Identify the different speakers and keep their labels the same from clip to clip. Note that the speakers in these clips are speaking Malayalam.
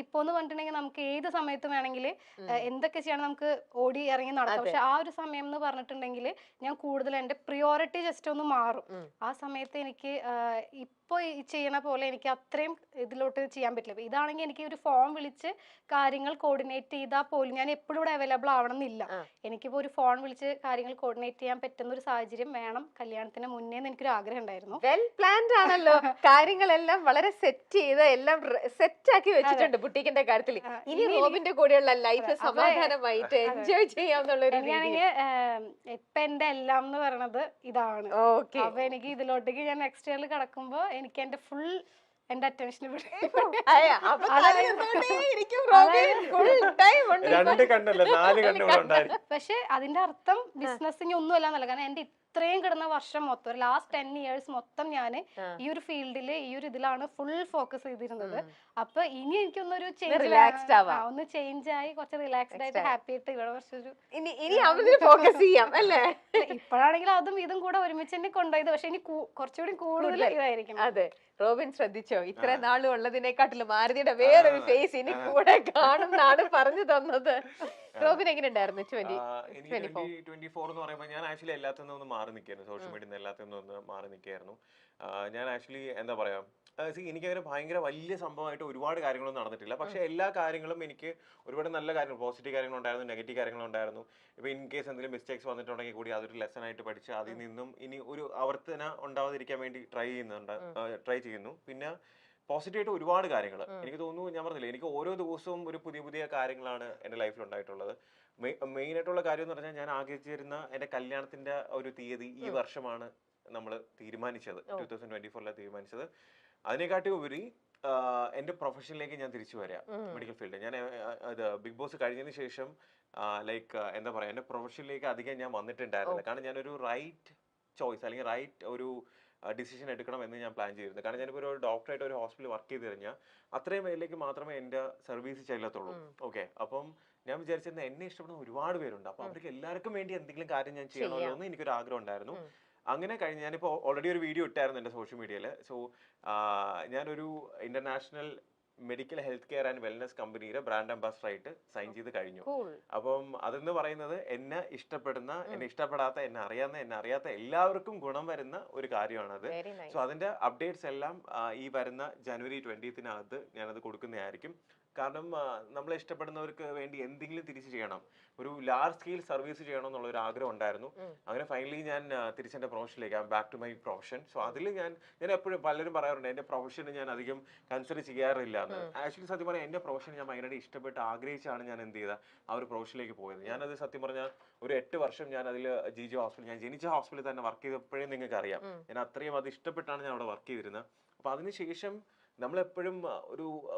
Speaker 1: ഇപ്പൊ എന്ന് പറഞ്ഞിട്ടുണ്ടെങ്കിൽ നമുക്ക് ഏത് സമയത്തും വേണമെങ്കിൽ എന്തൊക്കെ ചെയ്യണം നമുക്ക് ഓടി ഇറങ്ങി നടക്കാം. പക്ഷെ ആ ഒരു സമയം എന്ന് പറഞ്ഞിട്ടുണ്ടെങ്കിൽ ഞാൻ കൂടുതൽ എന്റെ പ്രിയോറിറ്റി ജസ്റ്റ് ഒന്ന് മാറും. ആ സമയത്ത് എനിക്ക് ഇപ്പൊ ഈ ചെയ്യണ പോലെ എനിക്ക് അത്രയും ഇതിലോട്ട് ചെയ്യാൻ പറ്റില്ല. ഇതാണെങ്കിൽ എനിക്ക് ഒരു ഫോൺ വിളിച്ച് കാര്യങ്ങൾ കോർഡിനേറ്റ് ചെയ്താൽ പോലും ഞാൻ എപ്പോഴും ഇവിടെ അവൈലബിൾ ആവണം എന്നില്ല. എനിക്കിപ്പോ ഒരു ഫോൺ വിളിച്ച് കാര്യങ്ങൾ കോർഡിനേറ്റ് ചെയ്യാൻ പറ്റുന്ന ഒരു സാഹചര്യം വേണം കല്യാണത്തിന് മുന്നേ എനിക്കൊരു ആഗ്രഹം ഉണ്ടായിരുന്നു.
Speaker 2: വെൽ പ്ലാൻഡ് ആണല്ലോ. കാര്യങ്ങളെല്ലാം വളരെ സെറ്റ് ചെയ്ത് എല്ലാം സെറ്റ് ആക്കി വെച്ചിട്ടുണ്ട് ബുട്ടീക്കിന്റെ കാര്യത്തിൽ. ഇനി റോബിന്റെ കൂടെയുള്ള ലൈഫ് സമാധാനമായിട്ട് എൻജോയ് ചെയ്യാന്നുള്ള ഒരു
Speaker 1: ഇപ്പൊ എന്റെ എല്ലാം എന്ന് പറയുന്നത് ഇതാണ്. അപ്പൊ എനിക്ക് ഇതിലോട്ടേക്ക് ഞാൻ നെക്സ്റ്റ് ഇയറിൽ കടക്കുമ്പോ എനിക്ക് എന്റെ ഫുൾ എന്റെ അറ്റൻഷൻ പക്ഷെ അതിന്റെ അർത്ഥം ബിസിനസ്സിന് ഒന്നും അല്ല എന്നല്ല. കാരണം എന്റെ ഇത്രയും കിടന്ന വർഷം മൊത്തം ഒരു ലാസ്റ്റ് 10 years മൊത്തം ഞാൻ ഈ ഒരു ഫീൽഡില് ഈ ഒരു ഇതിലാണ് ഫുൾ ഫോക്കസ് ചെയ്തിരുന്നത്. അപ്പൊ ഇനി എനിക്കൊന്നൊരു ഒന്ന് ചേഞ്ച് ആയി കുറച്ച് റിലാക്സ്ഡ് ആയിട്ട് ഹാപ്പി ആയിട്ട് ഇവിടെ കുറച്ചൊരു
Speaker 2: ഫോക്കസ് ചെയ്യാം അല്ലേ.
Speaker 1: ഇപ്പോഴാണെങ്കിൽ അതും ഇതും കൂടെ ഒരുമിച്ച് തന്നെ കൊണ്ടുപോയത്. പക്ഷെ ഇനി കുറച്ചുകൂടി കൂടുതൽ ഇതായിരിക്കും.
Speaker 2: അതെ, റോബിൻ ശ്രദ്ധിച്ചോ, ഇത്ര നാളും ഉള്ളതിനെക്കാട്ടിലും മാരുതിയുടെ വേറൊരു ഫേസ് ഇനി കൂടെ കാണുന്നാണ് പറഞ്ഞു തന്നത്. റോബിൻ എങ്ങനെ ഉണ്ടായിരുന്നു
Speaker 3: 2024 എന്ന് പറയുമ്പോൾ ഞാൻ ആക്ച്വലി എല്ലാത്തിൽ നിന്നും മാറി നിൽക്കായിരുന്നു. സോഷ്യൽ മീഡിയ എല്ലാത്തിൽ നിന്നും മാറി നിൽക്കായിരുന്നു. ഞാൻ ആക്ച്വലി എന്താ പറയാ, എനിക്കങ്ങനെ ഭയങ്കര വലിയ സംഭവമായിട്ട് ഒരുപാട് കാര്യങ്ങളൊന്നും നടന്നിട്ടില്ല. പക്ഷെ എല്ലാ കാര്യങ്ങളും എനിക്ക് ഒരുപാട് നല്ല കാര്യങ്ങൾ, പോസിറ്റീവ് കാര്യങ്ങളുണ്ടായിരുന്നു, നെഗറ്റീവ് കാര്യങ്ങളുണ്ടായിരുന്നു. ഇപ്പൊ ഇൻ കേസ് എന്തെങ്കിലും മിസ്റ്റേക്സ് വന്നിട്ടുണ്ടെങ്കിൽ കൂടി അതൊരു ലെസൺ ആയിട്ട് പഠിച്ച് അതിൽ നിന്നും ഇനി ഒരു ആവർത്തന ഉണ്ടാവാതിരിക്കാൻ വേണ്ടി ട്രൈ ചെയ്യുന്നു. പിന്നെ പോസിറ്റീവായിട്ട് ഒരുപാട് കാര്യങ്ങൾ എനിക്ക് തോന്നുന്നു. ഞാൻ പറഞ്ഞില്ലേ, എനിക്ക് ഓരോ ദിവസവും ഒരു പുതിയ പുതിയ കാര്യങ്ങളാണ് എൻ്റെ ലൈഫിൽ ഉണ്ടായിട്ടുള്ളത്. മെയിൻ ആയിട്ടുള്ള കാര്യം എന്ന് പറഞ്ഞാൽ ഞാൻ ആഗ്രഹിച്ചിരുന്ന എൻ്റെ കല്യാണത്തിന്റെ ഒരു തീയതി ഈ വർഷമാണ് നമ്മൾ തീരുമാനിച്ചത്. 2024 തീരുമാനിച്ചത്. അതിനെക്കാട്ടി ഉപരി എന്റെ പ്രൊഫഷനിലേക്ക് ഞാൻ തിരിച്ചു വരാം, മെഡിക്കൽ ഫീൽഡ്. ഞാൻ ബിഗ് ബോസ് കഴിഞ്ഞതിന് ശേഷം ലൈക്ക് എന്താ പറയാ, എന്റെ പ്രൊഫഷനിലേക്ക് അധികം ഞാൻ വന്നിട്ടുണ്ടായിരുന്നില്ല. കാരണം ഞാനൊരു റൈറ്റ് ചോയ്സ് അല്ലെങ്കിൽ റൈറ്റ് ഒരു ഡിസിഷൻ എടുക്കണം എന്ന് ഞാൻ പ്ലാൻ ചെയ്തിരുന്നത്. കാരണം ഞാനിപ്പോൾ ഒരു ഡോക്ടറായിട്ട് ഒരു ഹോസ്പിറ്റലിൽ വർക്ക് ചെയ്ത് കഴിഞ്ഞാൽ അത്രയും പേരിലേക്ക് മാത്രമേ എൻ്റെ സർവീസ് ചെല്ലത്തുള്ളൂ. ഓക്കെ, അപ്പം ഞാൻ വിചാരിച്ചിരുന്ന എന്നെ ഇഷ്ടപ്പെടുന്ന ഒരുപാട് പേരുണ്ട്. അപ്പൊ അവർക്ക് എല്ലാവർക്കും വേണ്ടി എന്തെങ്കിലും കാര്യം ഞാൻ ചെയ്യണമല്ലോ എന്ന് എനിക്കൊരു ആഗ്രഹം ഉണ്ടായിരുന്നു. അങ്ങനെ കഴിഞ്ഞ് ഞാനിപ്പോൾ ഓൾറെഡി ഒരു വീഡിയോ ഇട്ടായിരുന്നു എൻ്റെ സോഷ്യൽ മീഡിയയിൽ. സോ ഞാനൊരു international medical health care and wellness കമ്പനിയുടെ ബ്രാൻഡ് അംബാസഡർ ആയിട്ട് സൈൻ ചെയ്ത് കഴിഞ്ഞു. അപ്പം അതെന്ന് പറയുന്നത് എന്നെ ഇഷ്ടപ്പെടുന്ന, എന്നെ ഇഷ്ടപ്പെടാത്ത, എന്നെ അറിയാത്ത എല്ലാവർക്കും ഗുണം വരുന്ന ഒരു കാര്യമാണത്. സോ അതിന്റെ അപ്ഡേറ്റ്സ് എല്ലാം ഈ വരുന്ന January 20th ഞാനത് കൊടുക്കുന്നതായിരിക്കും. കാരണം നമ്മളെ ഇഷ്ടപ്പെടുന്നവർക്ക് വേണ്ടി എന്തെങ്കിലും തിരിച്ചു ചെയ്യണം, ഒരു ലാർജ് സ്കെയിൽ സർവീസ് ചെയ്യണം എന്നുള്ള ഒരു ആഗ്രഹം ഉണ്ടായിരുന്നു. അങ്ങനെ ഫൈനലി ഞാൻ തിരിച്ചെന്റെ പ്രൊഫഷനിലേക്ക്, back to my profession. So അതിൽ ഞാൻ എപ്പോഴും പലരും പറയാറുണ്ട് എന്റെ പ്രൊഫഷന് ഞാൻ അധികം കൺസിഡർ ചെയ്യാറില്ല എന്ന്. ആക്ച്വലി സത്യം പറഞ്ഞാൽ എന്റെ പ്രൊഫഷൻ ഞാൻ ഭയങ്കരമായിട്ട് ഇഷ്ടപ്പെട്ട് ആഗ്രഹിച്ചാണ് ഞാൻ എന്ത് ചെയ്ത ആ ഒരു പ്രൊഫഷനിലേക്ക് പോയത്. ഞാനത് സത്യം പറഞ്ഞാൽ ഒരു 8 വർഷം ഞാൻ അതിൽ ജിജോ ഹോസ്പിറ്റൽ, ഞാൻ ജനിച്ച ഹോസ്പിറ്റലിൽ തന്നെ വർക്ക് ചെയ്തപ്പോഴേ നിങ്ങൾക്ക് അറിയാം, ഞാൻ അത്രയും അത് ഇഷ്ടപ്പെട്ടാണ് ഞാൻ അവിടെ വർക്ക് ചെയ്തിരുന്നത്. അപ്പൊ അതിനുശേഷം നമ്മളെപ്പോഴും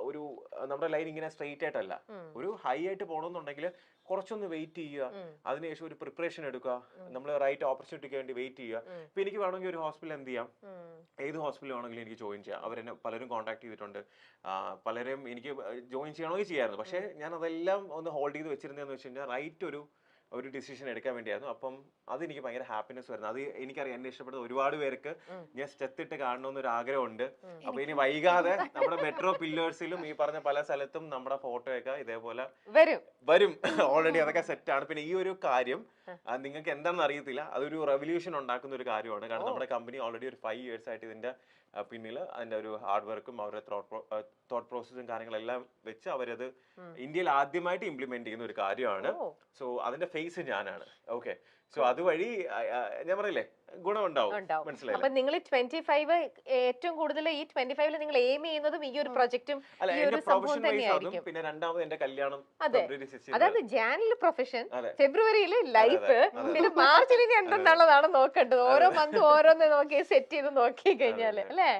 Speaker 3: ഒരു നമ്മുടെ ലൈൻ ഇങ്ങനെ സ്ട്രെയിറ്റ് ആയിട്ടല്ല, ഒരു ഹൈ ആയിട്ട് പോകണമെന്നുണ്ടെങ്കിൽ കുറച്ചൊന്ന് വെയിറ്റ് ചെയ്യുക, അതിനുശേഷം ഒരു പ്രിപ്പറേഷൻ എടുക്കുക, നമ്മൾ റൈറ്റ് ഓപ്പർച്യൂണിറ്റിക്ക് വേണ്ടി വെയിറ്റ് ചെയ്യുക. ഇപ്പൊ എനിക്ക് വേണമെങ്കിൽ ഒരു ഹോസ്പിറ്റൽ എന്ത് ചെയ്യാം, ഏത് ഹോസ്പിറ്റൽ വേണമെങ്കിലും എനിക്ക് ജോയിൻ ചെയ്യാം. അവരെന്നെ പലരും കോൺടാക്ട് ചെയ്തിട്ടുണ്ട്, പലരും എനിക്ക് ജോയിൻ ചെയ്യണമെങ്കിൽ ചെയ്യായിരുന്നു. പക്ഷെ ഞാൻ അതെല്ലാം ഒന്ന് ഹോൾഡ് ചെയ്ത് വെച്ചിരുന്നതെന്ന് വെച്ച് കഴിഞ്ഞാൽ റൈറ്റ് ഒരു ഡിസിഷൻ എടുക്കാൻ വേണ്ടിയായിരുന്നു. അപ്പം അതെനിക്ക് ഭയങ്കര ഹാപ്പിനെസ് വരുന്നത്. അത് എനിക്കറിയാം എന്നെ ഇഷ്ടപ്പെടുന്ന ഒരുപാട് പേർക്ക് ഞാൻ സ്റ്റെത്തിട്ട് കാണണമെന്നൊരു ആഗ്രഹമുണ്ട്. അപ്പൊ ഇനി വൈകാതെ നമ്മുടെ മെട്രോ പില്ലേഴ്സിലും ഈ പറഞ്ഞ പല സ്ഥലത്തും നമ്മുടെ ഫോട്ടോയൊക്കെ ഇതേപോലെ വരും. ഓൾറെഡി അതൊക്കെ സെറ്റാണ്. പിന്നെ ഈ ഒരു കാര്യം നിങ്ങൾക്ക് എന്താണെന്ന് അറിയത്തില്ല, അതൊരു റെവല്യൂഷൻ ഉണ്ടാക്കുന്ന ഒരു കാര്യമാണ്. കാരണം നമ്മുടെ കമ്പനി ഓൾറെഡി ഒരു 5 years ആയിട്ട് ഇതിന്റെ പിന്നിൽ അതിന്റെ ഒരു ഹാർഡ് വർക്കും അവരുടെ തോട്ട് പ്രോസസ്സും കാര്യങ്ങളെല്ലാം വെച്ച് അവരത് ഇന്ത്യയിൽ ആദ്യമായിട്ട് ഇംപ്ലിമെന്റ് ചെയ്യുന്ന ഒരു കാര്യമാണ്. സോ അതിന്റെ ഫേസ് ഞാനാണ്. ഓക്കെ, സോ അതുവഴി ഞാൻ പറയില്ലേ ഗുണമുണ്ടാവും. മനസ്സിലായി.
Speaker 2: അപ്പൊ നിങ്ങൾ 25 ഏറ്റവും കൂടുതൽ ഈ 25 നിങ്ങൾ എയിം ചെയ്യുന്നതും ഈ ഒരു പ്രൊജക്റ്റും ഈ ഒരു സംഭവം തന്നെയായിരിക്കും.
Speaker 3: പിന്നെ രണ്ടാമത് എന്റെ കല്യാണം.
Speaker 2: അതായത് ജാനുവരി പ്രൊഫഷൻ, ഫെബ്രുവരിയിൽ ലൈഫ്, പിന്നെ മാർച്ചിൽ ഇനി എന്തെന്നുള്ളതാണ് നോക്കേണ്ടത്. ഓരോ മന്ത് ഓരോന്ന് നോക്കി സെറ്റ് ചെയ്ത് നോക്കി കഴിഞ്ഞാല് അല്ലേ.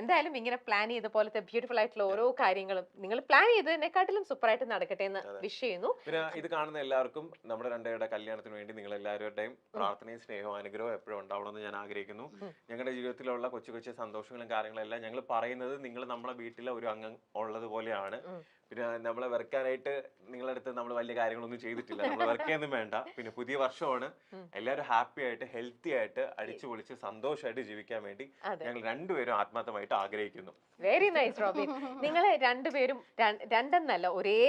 Speaker 2: എന്തായാലും ഇങ്ങനെ പ്ലാൻ ചെയ്ത പോലത്തെ ബ്യൂട്ടിഫുൾ ആയിട്ടുള്ള ഓരോ കാര്യങ്ങളും നിങ്ങൾ പ്ലാൻ ചെയ്തതിനെക്കാട്ടിലും സൂപ്പർ ആയിട്ട് നടക്കട്ടെ എന്ന് വിഷ് ചെയ്യുന്നു.
Speaker 3: പിന്നെ ഇത് കാണുന്ന എല്ലാവർക്കും നമ്മുടെ രണ്ടുപേരുടെ കല്യാണത്തിന് വേണ്ടി നിങ്ങൾ എല്ലാവരുടെയും പ്രാർത്ഥനയും സ്നേഹവും അനുഗ്രഹവും എപ്പോഴും ഉണ്ടാവണമെന്ന് ഞാൻ ആഗ്രഹിക്കുന്നു. ഞങ്ങളുടെ ജീവിതത്തിലുള്ള കൊച്ചു കൊച്ചു സന്തോഷങ്ങളും കാര്യങ്ങളെല്ലാം ഞങ്ങൾ പറയുന്നത് നിങ്ങൾ നമ്മളെ വീട്ടിലെ ഒരു അംഗം ഉള്ളത് പോലെയാണ്. പിന്നെ നമ്മളെ വെറുക്കാനായിട്ട് നിങ്ങളുടെ അടുത്ത് നമ്മൾ വലിയ കാര്യങ്ങളൊന്നും ചെയ്തിട്ടില്ല. നമ്മൾ വെറുക്കൊന്നും വേണ്ട. പിന്നെ പുതിയ വർഷമാണ്, എല്ലാവരും ഹാപ്പി ആയിട്ട് ഹെൽത്തി ആയിട്ട് അടിച്ചു പൊളിച്ച് സന്തോഷമായിട്ട് ജീവിക്കാൻ വേണ്ടി ഞങ്ങൾ രണ്ടുപേരും ആത്മാർത്ഥമായിട്ട് ആഗ്രഹിക്കുന്നു.
Speaker 2: Very nice Robin. നിങ്ങൾ രണ്ടുപേരും രണ്ടെന്നല്ല ഒരേ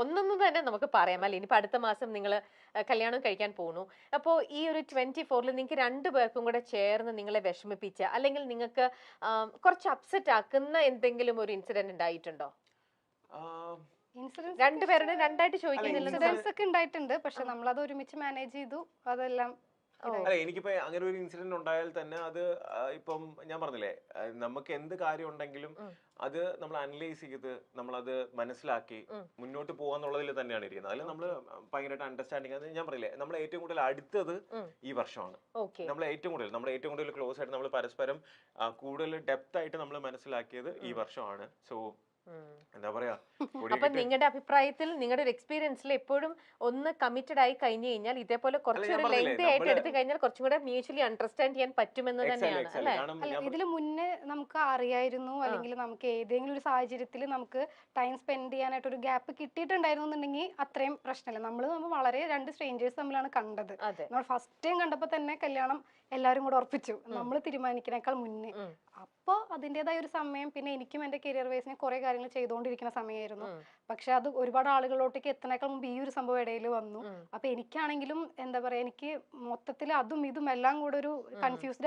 Speaker 2: ഒന്നെന്ന് തന്നെ നമുക്ക് പറയാം അല്ലെ. ഇനിയിപ്പോ അടുത്ത മാസം നിങ്ങൾ കല്യാണം കഴിക്കാൻ പോകുന്നു. അപ്പോൾ ഈ ഒരു 24-ൽ നിങ്ങൾക്ക് രണ്ടുപേർക്കും കൂടെ ചേർന്ന് നിങ്ങളെ വിഷമിപ്പിച്ച അല്ലെങ്കിൽ നിങ്ങൾക്ക് കുറച്ച് അപ്സെറ്റ് ആക്കുന്ന എന്തെങ്കിലും ഒരു ഇൻസിഡന്റ് ഉണ്ടായിട്ടുണ്ടോ?
Speaker 1: ഇൻസിഡൻസ്
Speaker 2: രണ്ടുപേരുടെ രണ്ടായിട്ട് ചോദിക്കുന്നില്ല.
Speaker 1: ഇൻസിഡൻസ് ഒക്കെ ഉണ്ടായിട്ടുണ്ട്, പക്ഷെ നമ്മളത് ഒരുമിച്ച് മാനേജ് ചെയ്തു. അതെല്ലാം
Speaker 3: അല്ല, എനിക്കിപ്പോ അങ്ങനെ ഒരു ഇൻസിഡന്റ് ഉണ്ടായാൽ തന്നെ അത് ഇപ്പം ഞാൻ പറഞ്ഞില്ലേ, നമുക്ക് എന്ത് കാര്യം ഉണ്ടെങ്കിലും അത് നമ്മൾ അനലൈസ് ചെയ്ത് നമ്മളത് മനസ്സിലാക്കി മുന്നോട്ട് പോവാന്നുള്ളതിൽ തന്നെയാണ് ഇരിക്കുന്നത്. അതിൽ നമ്മൾ ഭയങ്കരമായിട്ട് അണ്ടർസ്റ്റാൻഡിങ്. അത് ഞാൻ പറയില്ലേ, നമ്മൾ ഏറ്റവും കൂടുതൽ അടുത്തത് ഈ വർഷമാണ്. നമ്മൾ ഏറ്റവും കൂടുതൽ ക്ലോസ് ആയിട്ട് നമ്മൾ പരസ്പരം കൂടുതൽ ഡെപ്ത് ആയിട്ട് നമ്മൾ മനസ്സിലാക്കിയത് ഈ വർഷമാണ്. സോ എന്താ പറയാ,
Speaker 2: അപ്പൊ നിങ്ങളുടെ അഭിപ്രായത്തിൽ നിങ്ങളുടെ ഒരു എക്സ്പീരിയൻസിൽ എപ്പോഴും ഒന്ന് കമ്മിറ്റഡ് ആയി കഴിഞ്ഞു കഴിഞ്ഞാൽ ഇതേപോലെ കുറച്ചൊരു ലെങ്തി ആയിട്ട് എടുത്തു കഴിഞ്ഞാൽ കുറച്ചും കൂടെ മ്യൂച്വലി അണ്ടർസ്റ്റാൻഡ് ചെയ്യാൻ പറ്റുമെന്ന് തന്നെയാണ് അല്ലെ?
Speaker 1: അല്ല, ഇതിന് മുന്നേ നമുക്ക് അറിയായിരുന്നു, അല്ലെങ്കിൽ നമുക്ക് ഏതെങ്കിലും ഒരു സാഹചര്യത്തിൽ നമുക്ക് ടൈം സ്പെൻഡ് ചെയ്യാനായിട്ട് ഒരു ഗ്യാപ്പ് കിട്ടിയിട്ടുണ്ടായിരുന്നു എന്നുണ്ടെങ്കിൽ അത്രയും പ്രശ്നമില്ല. നമ്മൾ വളരെ രണ്ട് സ്ട്രേഞ്ചേഴ്സ് തമ്മിലാണ് കണ്ടത്. നമ്മൾ ഫസ്റ്റ് ടൈം കണ്ടപ്പോ തന്നെ കല്യാണം എല്ലാവരും കൂടെ ഉറപ്പിച്ചു, നമ്മൾ തീരുമാനിക്കുന്നേക്കാൾ മുന്നേ. അപ്പൊ അതിൻ്റെതായ ഒരു സമയം, പിന്നെ എനിക്കും എന്റെ കരിയർ വൈസിന് കുറെ കാര്യങ്ങൾ ചെയ്തുകൊണ്ടിരിക്കുന്ന സമയമായിരുന്നു. പക്ഷെ അത് ഒരുപാട് ആളുകളിലോട്ടേക്ക് എത്തുന്നേക്കാൾ മുമ്പ് ഈ ഒരു സംഭവം ഇടയിൽ വന്നു. അപ്പൊ എനിക്കാണെങ്കിലും എന്താ പറയാ, എനിക്ക് മൊത്തത്തിൽ അതും ഇതും എല്ലാം കൂടെ ഒരു കൺഫ്യൂസ്ഡ്